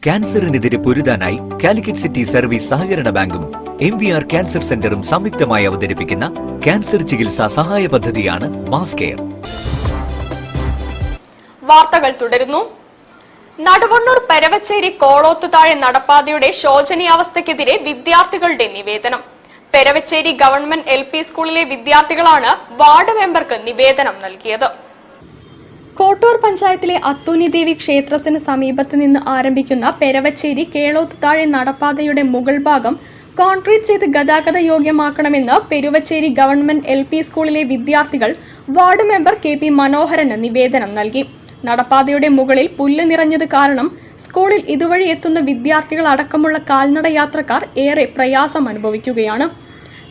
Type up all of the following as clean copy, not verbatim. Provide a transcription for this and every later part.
ക്യാൻസറിനെതിരെ പൊരുതാനായി Calicut city service സഹകരണ ബാങ്കും MVR cancer സെന്ററും സംയുക്തമായി അവതരിപ്പിക്കുന്ന ക്യാൻസർ ചികിത്സാ സഹായ പദ്ധതിയാണ് മാസ് കെയർ. വാർത്തകൾ തുടരുന്നു. നടുവണ്ണൂർ പെരവച്ചേരി കോളോത്തുതാഴെ നടപ്പാതയുടെ ശോചനീയാവസ്ഥയ്ക്കെതിരെ വിദ്യാർത്ഥികളുടെ നിവേദനം. പെരവച്ചേരി ഗവൺമെന്റ് LP സ്കൂളിലെ വിദ്യാർത്ഥികളാണ് വാർഡ് മെമ്പർക്ക് നിവേദനം നൽകിയത്. കോട്ടൂർ പഞ്ചായത്തിലെ അത്തൂനിദേവി ക്ഷേത്രത്തിന് സമീപത്ത് നിന്ന് ആരംഭിക്കുന്ന പെരവച്ചേരി കേളോത്തുതാഴെ നടപ്പാതയുടെ മുകൾ ഭാഗം കോൺക്രീറ്റ് ചെയ്ത് ഗതാഗത യോഗ്യമാക്കണമെന്ന് പെരുവച്ചേരി ഗവൺമെന്റ് LP സ്കൂളിലെ വിദ്യാർത്ഥികൾ വാർഡ് മെമ്പർ KP മനോഹരന് നിവേദനം നൽകി. നടപ്പാതയുടെ മുകളിൽ പുല്ല് നിറഞ്ഞത് കാരണം സ്കൂളിൽ ഇതുവഴി എത്തുന്ന വിദ്യാർത്ഥികൾ അടക്കമുള്ള കാൽനട യാത്രക്കാർ ഏറെ പ്രയാസം അനുഭവിക്കുകയാണ്.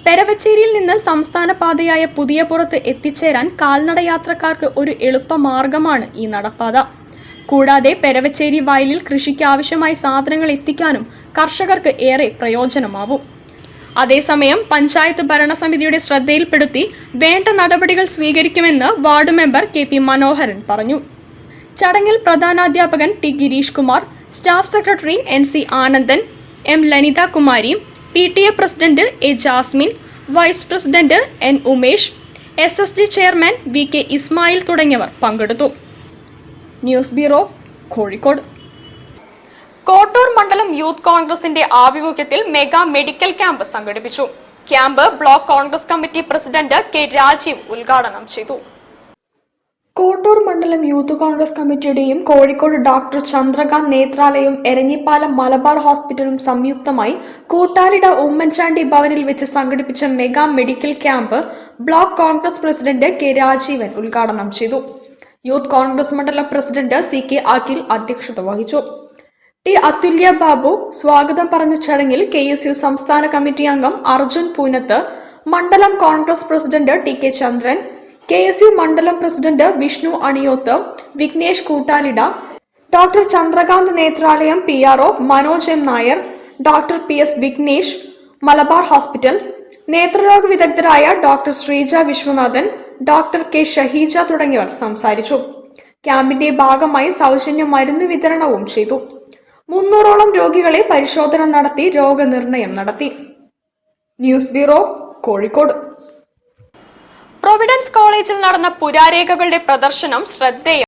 പെരവച്ചേരിയിൽ നിന്ന് സംസ്ഥാന പാതയായ പുതിയപുറത്ത് എത്തിച്ചേരാൻ കാൽനട യാത്രക്കാർക്ക് ഒരു എളുപ്പമാർഗമാണ് ഈ നടപ്പാത. കൂടാതെ പെരവച്ചേരി വയലിൽ കൃഷിക്ക് ആവശ്യമായ സാധനങ്ങൾ എത്തിക്കാനും കർഷകർക്ക് ഏറെ പ്രയോജനമാവും. അതേസമയം പഞ്ചായത്ത് ഭരണസമിതിയുടെ ശ്രദ്ധയിൽപ്പെടുത്തി വേണ്ട നടപടികൾ സ്വീകരിക്കുമെന്ന് വാർഡ് മെമ്പർ KP മനോഹരൻ പറഞ്ഞു. ചടങ്ങിൽ പ്രധാനാധ്യാപകൻ T Gireesh Kumar, staff secretary NC Anandan, M Lanitha Kumari, PTA president A Jasmin, vice president N Umesh, SSG chairman VK Ismail തുടങ്ങിയവർ പങ്കെടുത്തു. News bureau, Kozhikode. കോട്ടൂർ മണ്ഡലം യൂത്ത് കോൺഗ്രസിന്റെ ആഭിമുഖ്യത്തിൽ മെഗാ മെഡിക്കൽ ക്യാമ്പ് സംഘടിപ്പിച്ചു. Camp block Congress committee president K Rajeev ഉദ്ഘാടനം ചെയ്തു. കോട്ടൂർ മണ്ഡലം യൂത്ത് കോൺഗ്രസ് കമ്മിറ്റിയുടെയും കോഴിക്കോട് ഡോക്ടർ ചന്ദ്രകാന്ത് നേത്രാലയവും എരഞ്ഞിപ്പാലം മലബാർ ഹോസ്പിറ്റലും സംയുക്തമായി കൂട്ടാലിട ഉമ്മൻചാണ്ടി ഭവനിൽ വെച്ച് സംഘടിപ്പിച്ച mega medical camp block Congress president K Rajeevan ഉദ്ഘാടനം ചെയ്തു. യൂത്ത് കോൺഗ്രസ് മണ്ഡലം പ്രസിഡന്റ് CK അഖിൽ അധ്യക്ഷത വഹിച്ചു. T അതുല്യ ബാബു സ്വാഗതം പറഞ്ഞ ചടങ്ങിൽ KSU സംസ്ഥാന കമ്മിറ്റി അംഗം അർജുൻ പൂനത്ത്, മണ്ഡലം Congress president TK Chandran, KSU മണ്ഡലം president Vishnu Aniyoth, Vignesh Koottalida, doctor Chandrakanth Nethralayam PRO Manoj M Nair, doctor PS Vignesh, Malabar hospital, നേത്രരോഗ വിദഗ്ധരായ doctor Sreeja Viswanathan, doctor K Shaheeja തുടങ്ങിയവർ സംസാരിച്ചു. ക്യാമ്പിന്റെ ഭാഗമായി സൗജന്യ മരുന്ന് വിതരണവും ചെയ്തു. 300ഓളം രോഗികളെ പരിശോധന നടത്തി രോഗനിർണയം നടത്തി. News bureau, Kozhikode. പ്രൊവിഡൻസ് കോളേജിൽ നടന്ന പുരാരേഖകളുടെ പ്രദർശനം ശ്രദ്ധേയം.